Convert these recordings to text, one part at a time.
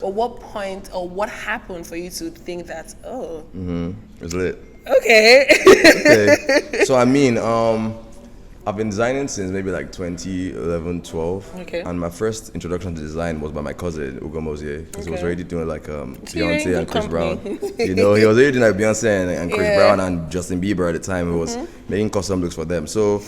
Or what point or what happened for you to think that, oh, It's lit. okay. Okay. So I mean, I've been designing since maybe like 2011, 12. Okay. And my first introduction to design was by my cousin, Ugo Mosier, because he was already doing like you're in Beyonce good and Chris company. Brown. You know, he was already doing like Beyonce and Chris Yeah. Brown and Justin Bieber at the time. He was making custom looks for them. So,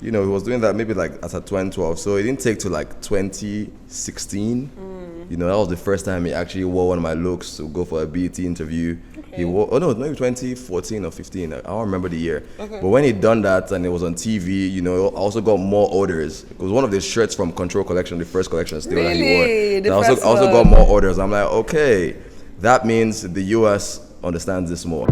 you know, he was doing that maybe like as a 2012. So it didn't take to like 2016. You know, that was the first time he actually wore one of my looks to go for a BET interview. He wore, maybe 2014 or 15. I don't remember the year. But when he done that and it was on TV, you know, I also got more orders. It was one of the shirts from Control Collection, the first collection still that he wore. Really? And I also got more orders. I'm like, okay, that means the US understands this more.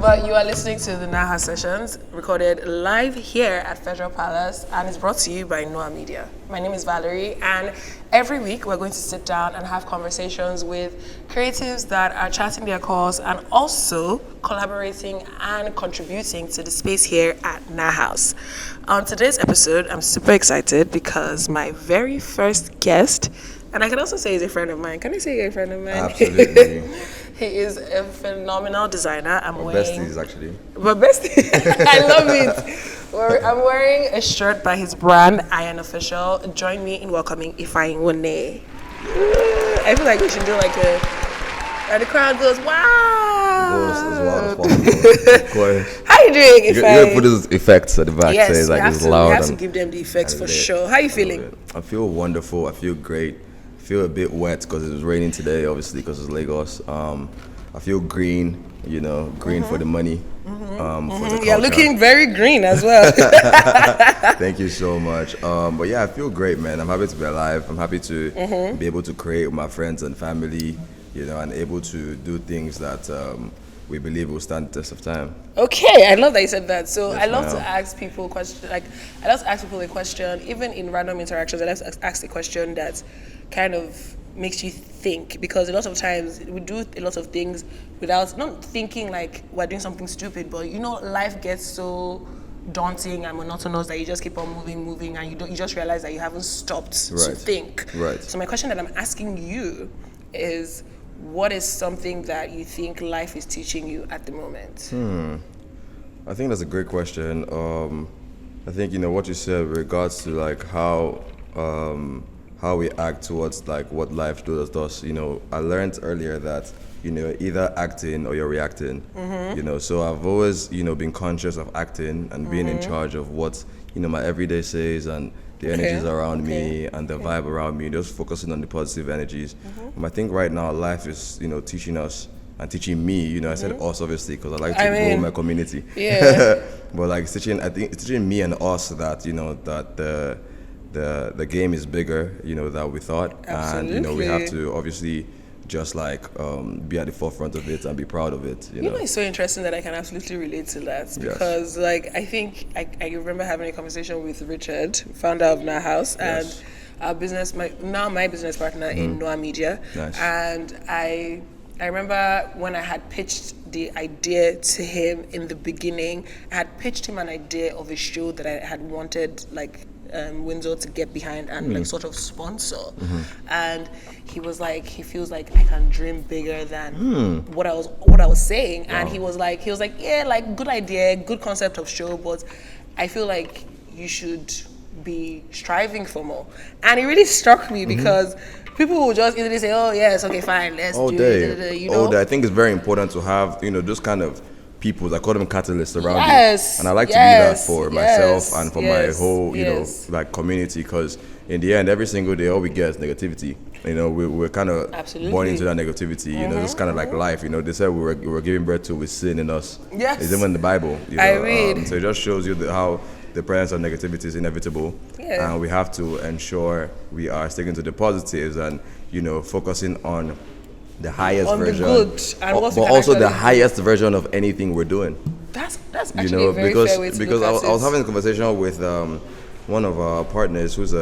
But you are listening to the Nahous Sessions, recorded live here at Federal Palace, and it's brought to you by Noah Media. My name is Valerie, and every week we're going to sit down and have conversations with creatives that are charting their course and also collaborating and contributing to the space here at Nahous. On today's episode, I'm super excited because my very first guest, and I can also say he's a friend of mine. Can I say you're a friend of mine? Absolutely. He is a phenomenal designer. Besties, actually. But bestie, I love it. I'm wearing a shirt by his brand, Iron Official. Join me in welcoming Ifeanyi Nwune. I feel like we should do like and the crowd goes, wow. Goes as loud as possible. Of course. How you doing, Ifeanyi? You gotta put those effects at the back. Yes, so like it's we loud. have to give them the effects for sure. How you feeling? I feel wonderful. I feel great. I feel a bit wet because it was raining today, obviously, because it's Lagos. I feel green, you know, green for the money. For the You're culture. looking very green as well. Thank you so much. But yeah, I feel great, man. I'm happy to be alive. I'm happy to be able to create with my friends and family, you know, and able to do things that we believe will stand the test of time. Okay, I love that you said that. So Yes, I love to ma'am. ask people questions. Like I love to ask people a question, even in random interactions. I love to ask a question that kind of makes you think, because a lot of times we do a lot of things without not thinking like we're doing something stupid, but you know, life gets so daunting and monotonous that you just keep on moving, and you just realize that you haven't stopped to Right. think. Right. So my question that I'm asking you is, what is something that you think life is teaching you at the moment? I think that's a great question. I think, you know, what you said with regards to like how we act towards like what life does to us. You know, I learned earlier that, you know, either acting or you're reacting. You know, so I've always, you know, been conscious of acting and being in charge of what, you know, my everyday says and the energies around me and the vibe around me, just focusing on the positive energies. I think right now life is, you know, teaching us and teaching me, you know, I said us obviously because I like to grow my community. Yeah. But like it's teaching me and us that, you know, that the game is bigger, you know, than we thought. Absolutely. And, you know, we have to obviously just like be at the forefront of it and be proud of it, you know. It's so interesting that I can absolutely relate to that, because like I think I remember having a conversation with Richard, founder of Nahous, and our business, my business partner in Noah Media. Nice. And I remember when I had pitched the idea to him in the beginning, I had pitched him an idea of a show that I had wanted like Windsor to get behind and like sort of sponsor. And he was like, he feels like I can dream bigger than what I was saying. And he was like, yeah, like good idea, good concept of show, but I feel like you should be striving for more. And it really struck me because people will just easily say, oh yes, okay, fine, let's All do day. it, you know. All day. I think it's very important to have, you know, those kind of people, I call them catalysts around Yes, you. And I like to be that for yes, myself and for yes, my whole, you yes. know, like community, because in the end, every single day, all we get is negativity. You know, we're kind of Absolutely. born into that negativity, you know, it's kind of like life, you know, they said we were giving birth to with sin in us. Yes. It's even in the Bible, you know. I read. So it just shows you how the presence of negativity is inevitable. Yeah. And we have to ensure we are sticking to the positives and, you know, focusing on the highest On the version, good and what we but can also the actually do. highest version of anything we're doing. That's actually You know, a very because fair way to because look at I was it. having a conversation with one of our partners who is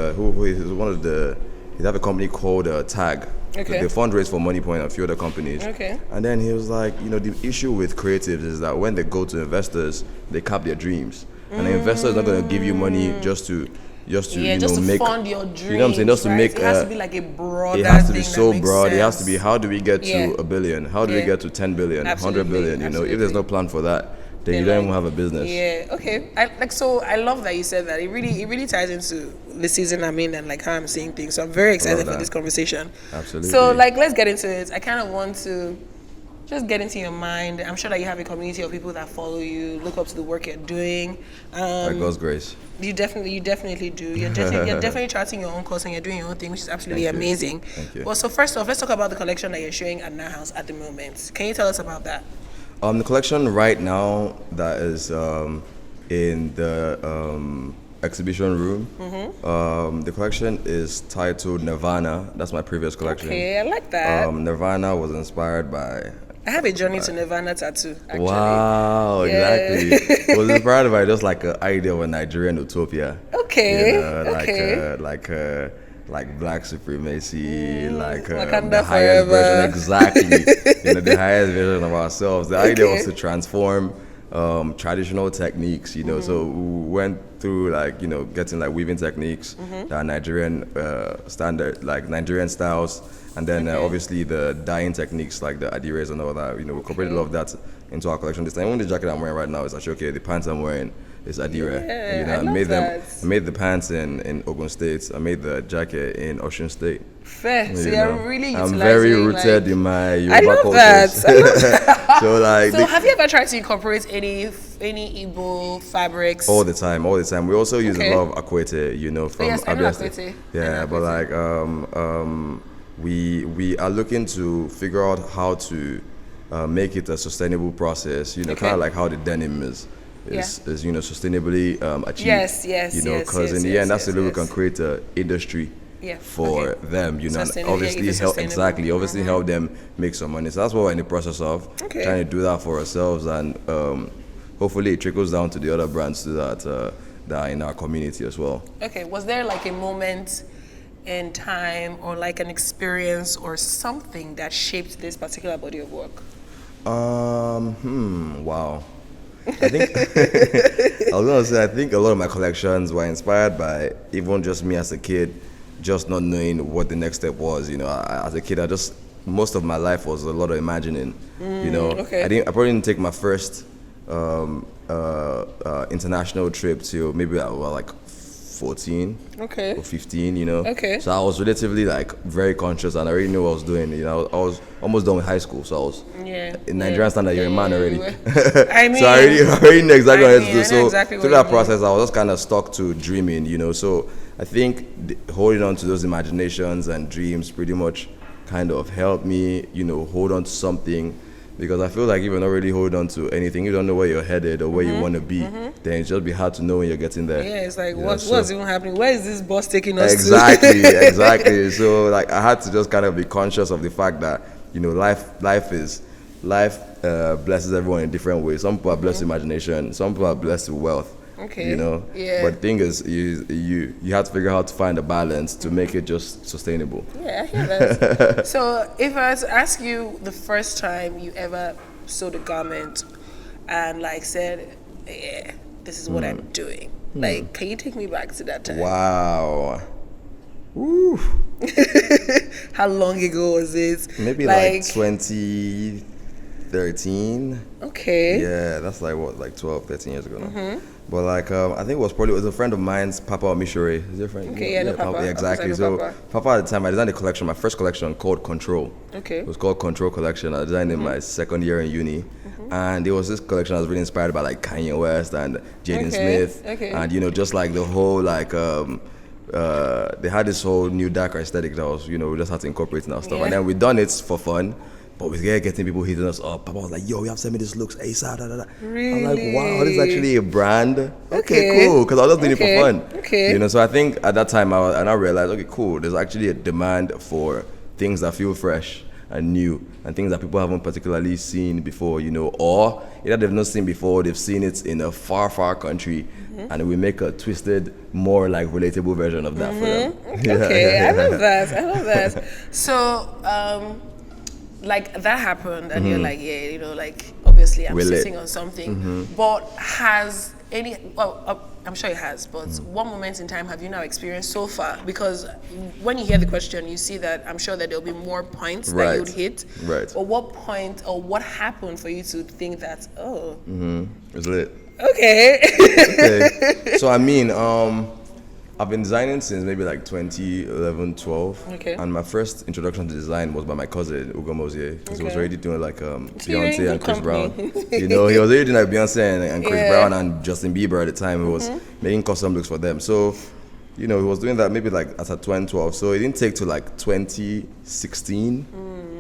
one of the he'd have a company called Tag. Okay. They fundraise for Money Point and a few other companies. Okay. And then he was like, the issue with creatives is that when they go to investors, they cap their dreams. And the investor is not going to give you money just to make, fund your dreams. You know what I'm saying? Just to right? make. It has to be like a broader. It has to be thing so that broad. makes It has to sense. be, how do we get to $1 billion? How do we get to 10 billion, Absolutely. 100 billion? If there's no plan for that, then you don't even have a business. Yeah. Okay. I love that you said that. It really ties into the season I'm in and like how I'm seeing things. So I'm very excited for this conversation. Absolutely. So let's get into it. I kind of want to just get into your mind. I'm sure that you have a community of people that follow you, look up to the work you're doing. By God's grace. You definitely do. You're definitely charting your own course and you're doing your own thing, which is absolutely amazing. Thank you. Well, so first off, let's talk about the collection that you're showing at Nahous at the moment. Can you tell us about that? The collection right now that is in the exhibition room. The collection is titled Nirvana. That's my previous collection. Okay, I like that. Nirvana was inspired by. I have a journey to Nirvana tattoo, actually. Wow, exactly. It was inspired by just like an idea of a Nigerian utopia. Okay. Like black supremacy, like Wakanda the highest forever. version, exactly. The highest version of ourselves. The idea was to transform traditional techniques, so we went through getting weaving techniques that are Nigerian standard, like Nigerian styles, and then obviously the dyeing techniques like the adires and all that. We incorporated a lot of that into our collection this time. Even the jacket I'm wearing right now is actually the pants I'm wearing is adire. I love that. I made the pants in Ogun State. I made the jacket in Ocean State. Fair. So you're really utilizing. I'm very rooted in my Yoruba I love culture. That. So have you ever tried to incorporate any Igbo fabrics? All the time. We also use a lot of akwete, from yes, I know Abia State. akwete. Yeah, but we are looking to figure out how to make it a sustainable process. Kind of like how the denim is sustainably achieved. Yes. Because in the end, that's the way we can create an industry for them, and obviously help them make some money. So that's what we're in the process of, trying to do that for ourselves, and hopefully it trickles down to the other brands too that are in our community as well. Okay, was there like a moment in time or like an experience or something that shaped this particular body of work? Wow. I think I think a lot of my collections were inspired by even just me as a kid, just not knowing what the next step was. As a kid, most of my life was a lot of imagining. I probably didn't take my first international trip till maybe I was like 14 or 15, So I was relatively very conscious and I already knew what I was doing. I was almost done with high school, so I was in Nigerian standard, you're a man already. I mean, so I already knew exactly what I had to do. So exactly through that process, I was just kind of stuck to dreaming, So I think holding on to those imaginations and dreams pretty much kind of helped me, hold on to something. Because I feel like if you're not really holding on to anything, you don't know where you're headed or where you want to be, then it's just be hard to know when you're getting there. Yeah, it's like, what's even happening? Where is this bus taking us to? Exactly. So I had to just kind of be conscious of the fact that, life blesses everyone in different ways. Some people are blessed with imagination, some people are blessed with wealth. But the thing is, you have to figure out how to find a balance to make it just sustainable. Yeah, I hear that. So if I was to ask you the first time you ever sewed a garment and said, yeah, this is what I'm doing. Can you take me back to that time? Wow. Woo. How long ago was it? Maybe 2013. Okay. Yeah, that's 12, 13 years ago now. But I think it was a friend of mine's, Papa Mishore. Is your friend? Okay, Papa. Yeah, exactly. So Papa at the time, I designed a collection, my first collection called Control. Okay. It was called Control Collection. I designed it in my second year in uni. And it was this collection I was really inspired by Kanye West and Jaden Smith. Okay. And just the whole they had this whole new darker aesthetic that was, we just had to incorporate in our stuff. And then we done it for fun. But we started getting people hitting us up. Papa was like, yo, you have to send me this looks ASAP. Really? I'm like, wow, this is actually a brand. Okay, cool. Because I was just doing it for fun. Okay. So I think at that time, I realized, okay, cool. There's actually a demand for things that feel fresh and new, and things that people haven't particularly seen before, you know, or either they've not seen before, they've seen it in a far, far country, and we make a twisted, more like relatable version of that for them. Okay, I love that. So, like that happened, and you're like, yeah, you know, like obviously I'm sitting on something, but has any? Well, I'm sure it has, but what moment in time have you now experienced so far? Because when you hear the question, you see that I'm sure that there'll be more points that you would hit. Right. Or what point, or what happened for you to think that, oh, It's lit. okay. Okay. So I mean, I've been designing since maybe like 2011, 12. Okay. And my first introduction to design was by my cousin, Ugo Mozier, because he was already doing like Beyonce and Chris Brown. You know, he was already doing like Beyonce and Chris Brown and Justin Bieber at the time. He was making custom looks for them. So, you know, he was doing that maybe like at 2012. So it didn't take to like 2016.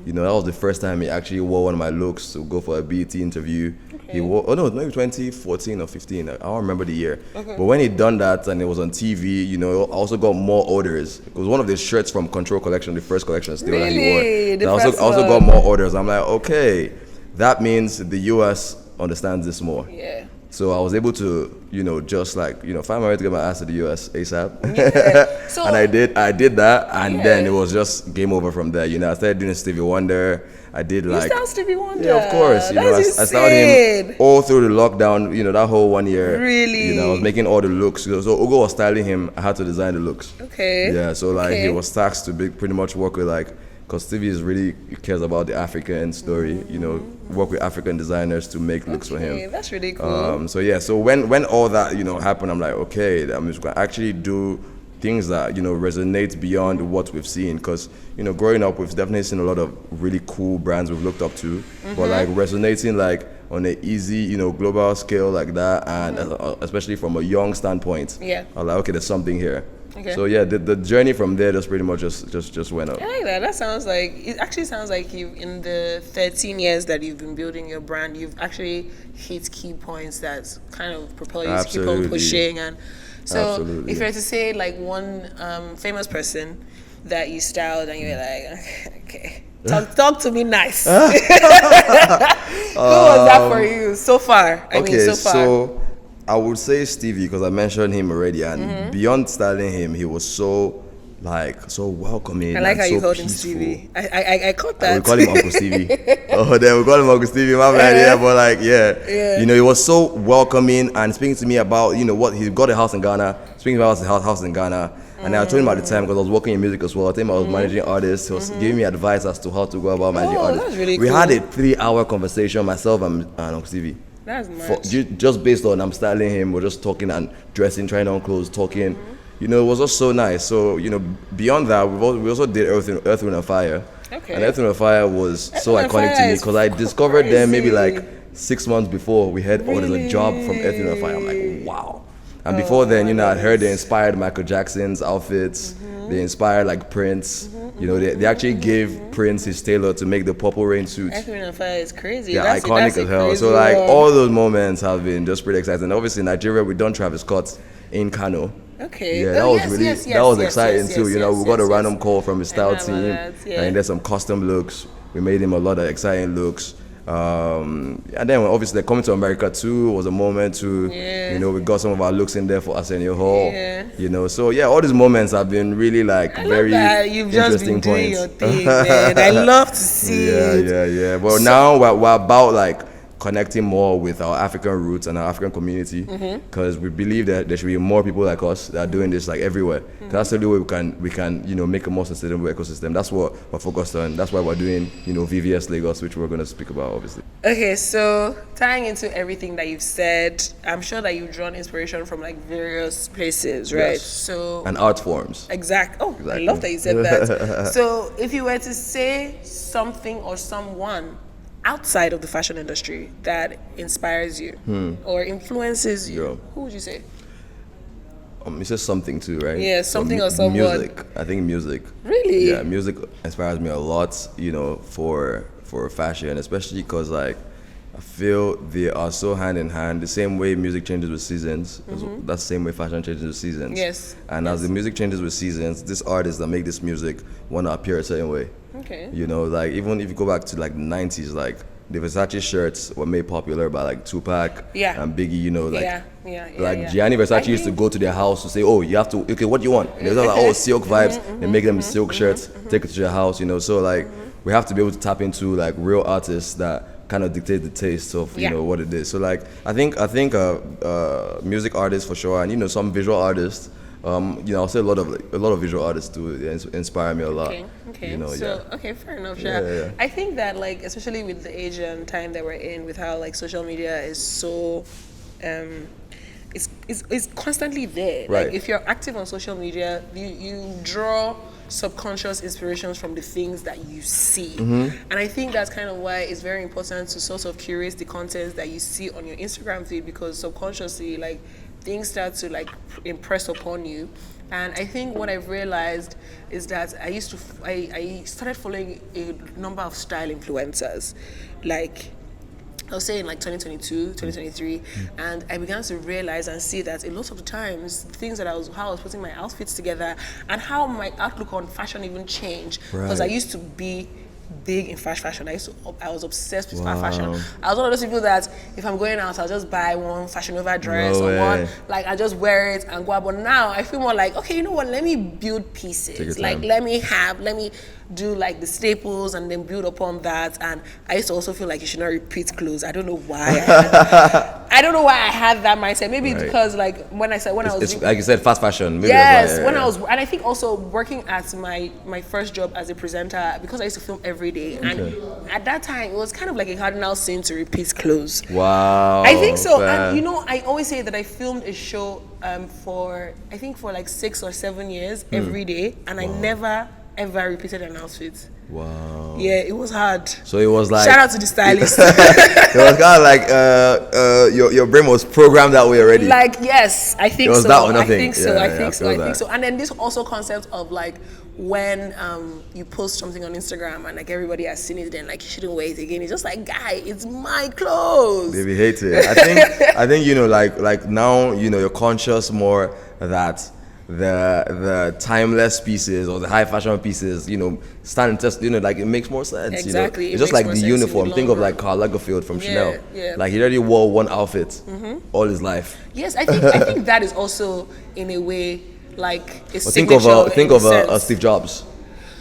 You know, that was the first time he actually wore one of my looks to go for a BET interview. He wore, maybe 2014 or 15. I don't remember the year. But when he done that and it was on TV, you know, I also got more orders. It was one of the shirts from Control Collection, the first collection still that he wore. I also got more orders. I'm like, okay, that means the US understands this more. Yeah. So I was able to, you know, just like, you know, find my way to get my ass to the US ASAP. Yeah. So, and I did that, and then it was just game over from there. You know, I started doing Stevie Wonder. I did like... You started Stevie Wonder? Yeah, of course. You know, I started him all through the lockdown, you know, that whole 1 year. Really? You know, I was making all the looks. So Ugo was styling him. I had to design the looks. Okay. Yeah, so like he was tasked to pretty much work with like... Because Stevie is really cares about the African story, you know, work with African designers to make looks for him. That's really cool. So yeah, so when all that, you know, happened, I'm like, okay, I'm just gonna actually do things that, you know, resonate beyond what we've seen. Because, you know, growing up, we've definitely seen a lot of really cool brands we've looked up to, but like resonating like on an easy, you know, global scale like that, and especially from a young standpoint, I'm like, okay, there's something here. Okay. So yeah, the journey from there just pretty much just went up. I like that. That sounds like, it actually sounds like you, in the 13 years that you've been building your brand, you've actually hit key points that kind of propel you to keep on pushing. And so if you were to say like one famous person that you styled and you were like, okay, talk to me nice. Who was that for you so far? I mean, so far. So I would say Stevie, because I mentioned him already, and beyond styling him, he was so welcoming. I like and how you so called peaceful. him Stevie. I caught that. We call him Uncle Stevie. Then we call him Uncle Stevie. My bad, yeah, but like, yeah, you know, he was so welcoming and speaking to me about, you know, what he got a house in Ghana. Speaking about his house in Ghana, and I told him at the time, because I was working in music as well. I think I was managing artists. He was giving me advice as to how to go about managing artists. That's really we cool. had a 3-hour conversation, myself and Uncle Stevie. That's much. Just based on I'm styling him, we're just talking and dressing, trying on clothes, talking. You know, it was just so nice. So, you know, beyond that, we also did Earth, Wind and Fire. Okay. And Earth, Wind and Fire was so iconic to me because I discovered them maybe like 6 months before we heard, there's a job from Earth, Wind and Fire. I'm like, wow. And before then, you know, I'd heard they inspired Michael Jackson's outfits. They inspired like Prince. You know, they actually gave Prince his tailor to make the Purple Rain suit. Earth, Wind and Fire is crazy. Yeah, iconic as hell. So like all those moments have been just pretty exciting. Obviously, in Nigeria, we done Travis Scott in Kano. Okay. Yeah, that was exciting too. You know, we got a random call from his style team, and there's some custom looks. We made him a lot of exciting looks. And then obviously coming to America too was a moment to, you know, we got some of our looks in there for Arsenio Hall. You know, so yeah, all these moments have been really like very You've just been doing points. your thing, man. I love to see it. Yeah. But now we're about like connecting more with our African roots and our African community, because we believe that there should be more people like us that are doing this like everywhere. That's the only way we can you know, make a more sustainable ecosystem. That's what we're focused on. That's why we're doing, you know, VVS Lagos, which we're going to speak about obviously. Okay, so tying into everything that you've said, I'm sure that you've drawn inspiration from like various places, right? Yes. So and art forms. Exactly. I love that you said that. So if you were to say something or someone outside of the fashion industry that inspires you or influences you, who would you say? You said something too, right? Yeah, something or someone. Music. I think music. Really? Yeah, music inspires me a lot, you know, for fashion, especially because like I feel they are so hand in hand. The same way music changes with seasons, that's the same way fashion changes with seasons. Yes. And as the music changes with seasons, these artists that make this music want to appear a certain way. Okay. You know, like even if you go back to like the 90s, like the Versace shirts were made popular by like Tupac and Biggie, you know, like Gianni Versace used to go to their house to say, oh, you have to, okay, what do you want? And they was like, oh, silk vibes. They make them silk shirts, take it to your house, you know. So like we have to be able to tap into like real artists that kind of dictate the taste of you know what it is. So like I think music artists for sure, and you know some visual artists. You know, I'll say a lot of visual artists do inspire me a lot. Okay. You know, so okay, fair enough. Yeah. I think that like especially with the age and time that we're in, with how like social media is so, it's constantly there. Right. Like if you're active on social media, you draw subconscious inspirations from the things that you see. And I think that's kind of why it's very important to sort of curate the content that you see on your Instagram feed, because subconsciously like things start to like impress upon you. And I think what I've realized is that I started following a number of style influencers, like I was saying like 2022, 2023, and I began to realize and see that a lot of the times, things that how I was putting my outfits together and how my outlook on fashion even changed. Because I used to be big in fast fashion. I was obsessed with fast fashion. I was one of those people that if I'm going out, I'll just buy one Fashion Nova dress or one, like I just wear it and go out. But now I feel more like, okay, you know what, let me build pieces. Like let me do like the staples and then build upon that. And I used to also feel like you should not repeat clothes. I don't know why. I don't know why I had that mindset. Maybe because like when I was like you said, fast fashion. Maybe yes, when I was, and I think also working at my first job as a presenter, because I used to film every day, and at that time it was kind of like a cardinal sin to repeat clothes. Wow. I think so. And you know, I always say that I filmed a show for like 6 or 7 years every day, and I never ever repeated an outfit. Wow. Yeah, it was hard. So it was like, shout out to the stylist. It was kind of like your brain was programmed that way already. Like yes, I think it was so. That or nothing. I think so. And then this also concept of like when you post something on Instagram and like everybody has seen it, then like you shouldn't wear it again. It's just like, guy, it's my clothes. Baby hate it. I think you know like now you know you're conscious more that the timeless pieces or the high fashion pieces, you know, stand test, you know, like it makes more sense. Exactly. You know? It's just like the uniform. Think of like Karl Lagerfeld from Chanel. Yeah. Like he already wore one outfit all his life. Yes, I think that is also in a way like a signature. Think of a Steve Jobs.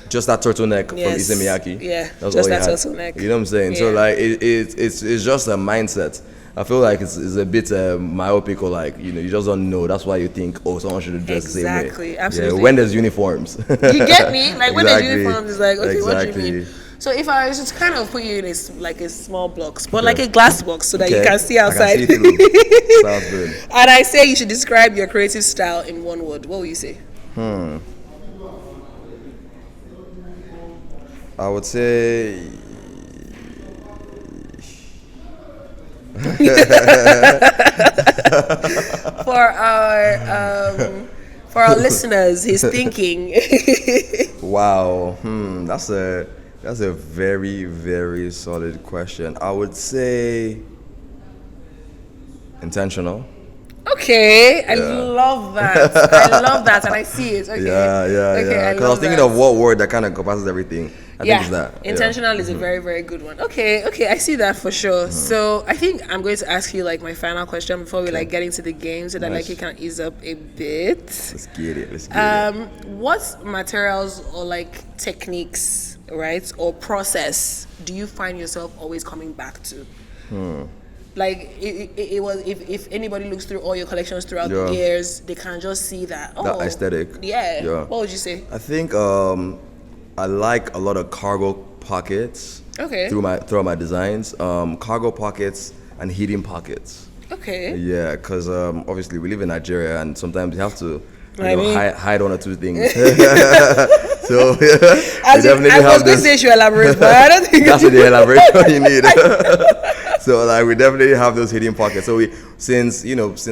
Just that turtleneck from Issey Miyake. Yeah, that's just all that turtleneck. You know what I'm saying? Yeah. So like it's just a mindset. I feel like it's a bit myopic, or like, you know, you just don't know. That's why you think, oh, someone should dress the same way. Exactly, absolutely. Yeah, when there's uniforms. You get me? Like when there's uniforms, it's like, okay, what do you mean? So if I was to kind of put you in a small box, but like a glass box, so that you can see outside. I can see sounds good. And I say you should describe your creative style in one word. What will you say? I would say for our listeners, he's thinking. Wow, that's a very, very solid question. I would say intentional. Okay, I love that. And I see it. Okay. Yeah. Because I was thinking of what word that kind of encompasses everything. I think it's that. Intentional is a very, very good one. Okay, I see that for sure. So I think I'm going to ask you like my final question before we like get into the game, so that like you can ease up a bit. Let's get it. What materials or like techniques, right, or process do you find yourself always coming back to? Like it was, if anybody looks through all your collections throughout the years, they can just see that that aesthetic. Yeah. What would you say? I think I like a lot of cargo pockets. Okay. Throughout my designs, cargo pockets and hidden pockets. Okay. Yeah, because obviously we live in Nigeria, and sometimes you have to hide one or two things. So I was going to say you elaborate, but I don't think that's the elaboration you need. So like we definitely have those hidden pockets. So we since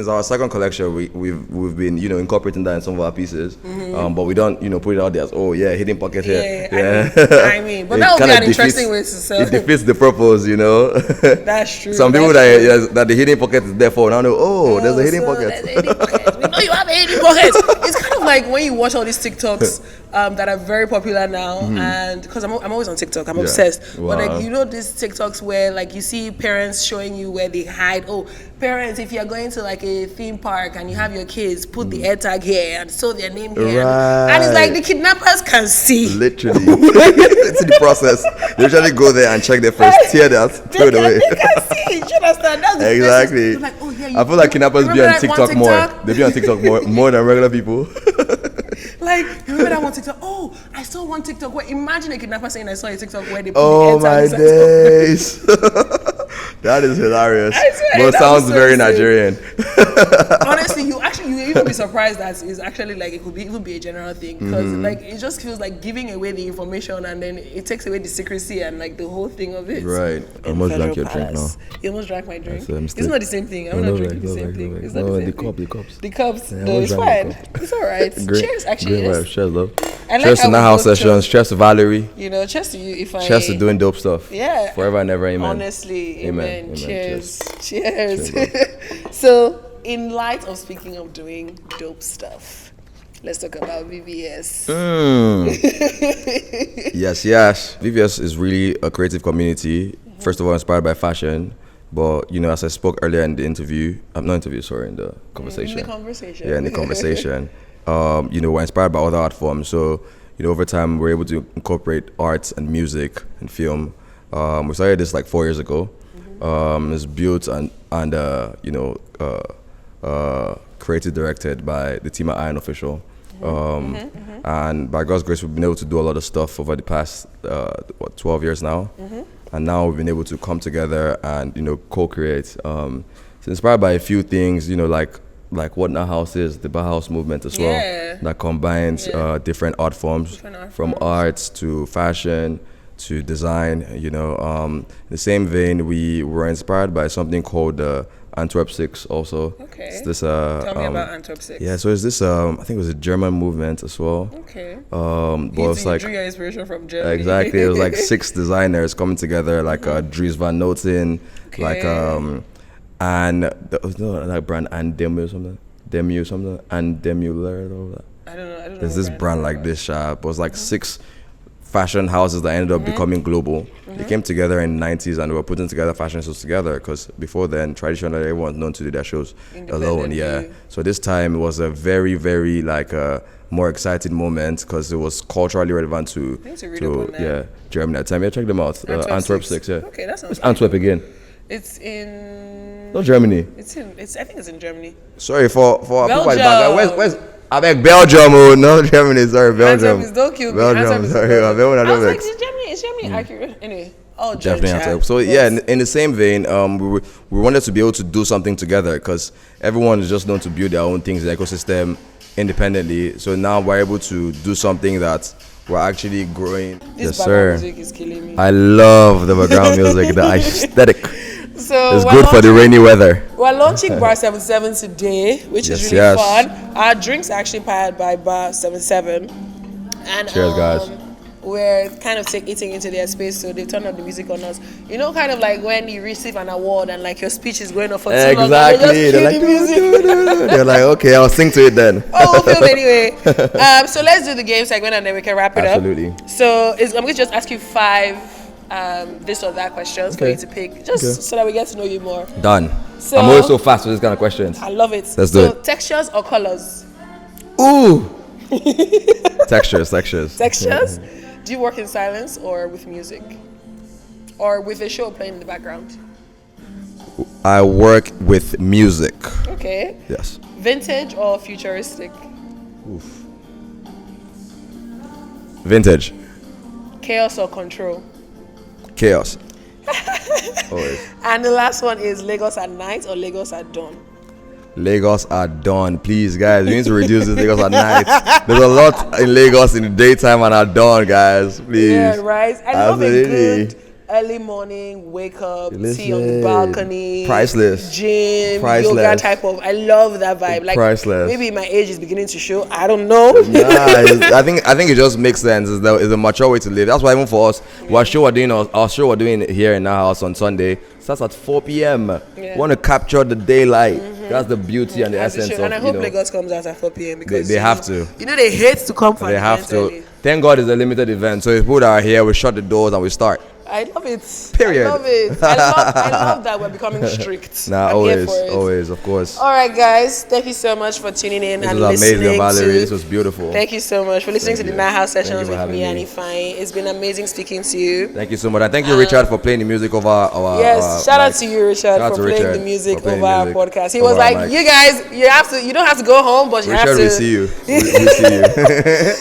our second collection we've been incorporating that in some of our pieces. But we don't put it out there as hidden pocket here. I mean, but that would be an interesting way to sell. It defeats the purpose, That's true. Some people that the hidden pocket is there for now know there's a hidden pocket. There's a hidden pocket. We know you have a hidden pocket. It's kind of like when you watch all these TikToks that are very popular now, and because I'm always on TikTok, I'm obsessed. Wow. But like these TikToks where like you see parents showing you where they hide. Oh, parents, if you're going to like a theme park and you have your kids, put the air tag here and sew their name here, and it's like the kidnappers can see. Literally, it's in the process. They usually go there and check their first, tear that, throw it away. They can see. You understand? That's the exactly. like, oh, yeah, I feel like kidnappers be on TikTok more. They be on TikTok more than regular people. Like, you remember that one TikTok? Oh, I saw one TikTok where, imagine a kidnapper saying I saw a TikTok where they put the air tags. Days. That is hilarious. But sounds very insane. Nigerian. Honestly, you even be surprised that it's actually like it could even be a general thing, because like it just feels like giving away the information and then it takes away the secrecy and like the whole thing of it. Right. I almost drank your drink now. You almost drank my drink. It's not the same thing. I'm not drinking the same thing. It's not the same thing. The cups. The cups. No, it's fine. It's all right. Cheers, actually. Yes. Cheers, love. Cheers to Nahous Sessions. Cheers to Valerie. Cheers to you, Ifeanyi. Cheers to doing dope stuff. Yeah. Forever and ever, amen. Honestly, amen. Cheers. Cheers. So, in light of speaking of doing dope stuff, let's talk about VVS. Yes. VVS is really a creative community. First of all, inspired by fashion. But, as I spoke earlier in the interview, in the conversation. In the conversation. Yeah, in the conversation. We're inspired by other art forms. So, over time, we're able to incorporate arts and music and film. We started this like 4 years ago. It's built and created, directed by the team at Iron Official. And by God's grace, we've been able to do a lot of stuff over the past 12 years now. And now we've been able to come together and co-create. It's inspired by a few things, like what Nahous is, the Bauhaus movement as well, that combines different art forms, from arts to fashion to design. In the same vein, we were inspired by something called Antwerp 6 also. Okay. It's this, Tell me about Antwerp 6. Yeah, so it's this, I think it was a German movement as well. Okay. But it's like, drew your inspiration from Germany. Exactly. It was like 6 designers coming together, like Dries Van Noten, like and that brand and Demu something, and Demuler or that. I don't know. There's this brand like this shop. It was like 6 fashion houses that ended up becoming global. They came together in the 90s and they were putting together fashion shows together, because before then, traditionally, everyone was known to do their shows alone. Yeah. So this time it was a very, very more exciting moment, because it was culturally relevant to Germany at the time. Yeah, check them out. Antwerp 6. Yeah. Okay, that sounds. It's Antwerp again. It's in. Not Germany. I think it's in Germany. Sorry for people Belgium. back. Where's I beg Belgium, no Germany. Sorry, Belgium. Antwerp, don't kill me. Belgium, sorry. I was like, is Germany accurate? Anyway. Oh, definitely Antwerp. So in the same vein, we wanted to be able to do something together, because everyone is just known to build their own things, the ecosystem independently. So now we're able to do something that we're actually growing. This background music is killing me. I love the background music, the aesthetic. So it's good for the rainy weather. We're launching Bar 77 today, which is really fun. Our drinks are actually powered by Bar 77. And cheers, guys. We're kind of eating into their space, so they turn on the music on us. Kind of like when you receive an award and like your speech is going on for too long. Exactly. They're like, they're like, okay, I'll sing to it then. We'll film anyway. So let's do the game segment and then we can wrap it up. Absolutely. So I'm going to just ask you 5 this or that questions for you to pick, so that we get to know you more. Done. So, I'm always so fast with this kind of questions. I love it. Let's do it. Textures or colors? Ooh. Textures. Textures? Do you work in silence or with music? Or with a show playing in the background? I work with music. Okay. Yes. Vintage or futuristic? Oof. Vintage. Chaos or control? Chaos. Always. And the last one is Lagos at night or Lagos at dawn? Lagos at dawn. Please, guys, we need to reduce this Lagos at night. There's a lot in Lagos in the daytime and at dawn, guys. Please. Yeah, right. I love a good early morning, wake up, tea on the Listen. balcony, Priceless. gym, yoga Priceless. type of. I love that vibe. Like Priceless. maybe my age is beginning to show. I don't know. I think it just makes sense. It's a mature way to live. That's why even for us, our show we're doing here in Nahous on Sunday starts at 4 p.m. We want to capture the daylight. That's the beauty and the essence of. And I hope Lagos comes out at 4 p.m. because they have to. You know they hate to come for They have events to. early. Thank God it's a limited event. So if people are here, we shut the doors and we start. I love it. Period. I love it. I love that we're becoming strict. Nah, I'm here for it. always, of course. All right, guys. Thank you so much for tuning in This and was listening. amazing, Valerie. To, this was beautiful. Thank you so much for listening to the Nahous Sessions for with me having and Ifeanyi. It's been amazing speaking to you. Thank you so much. And thank you, Richard, for playing the music of our Yes, shout out to you, Richard, for playing the music of our podcast. He was like, "You guys, you don't have to go home, but you have to." Richard, we see you. We see you.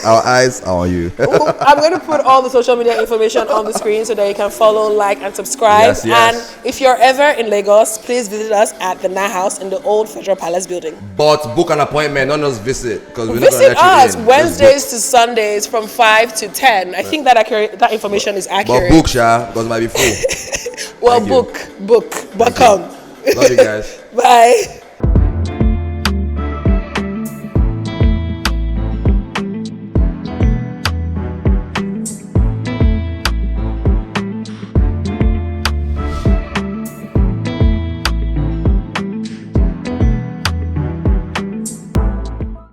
Our eyes are on you. I'm going to put all the social media information on the screen so that you can follow, like, and subscribe. Yes. And if you're ever in Lagos, please visit us at the Nahous in the old Federal Palace building. But book an appointment, not just visit, because we're Visit not going us to let you in. Wednesdays to Sundays from 5 to 10. I think that information is accurate. But book, Sha, because it might be full. Well, book, but come. Love you guys. Bye.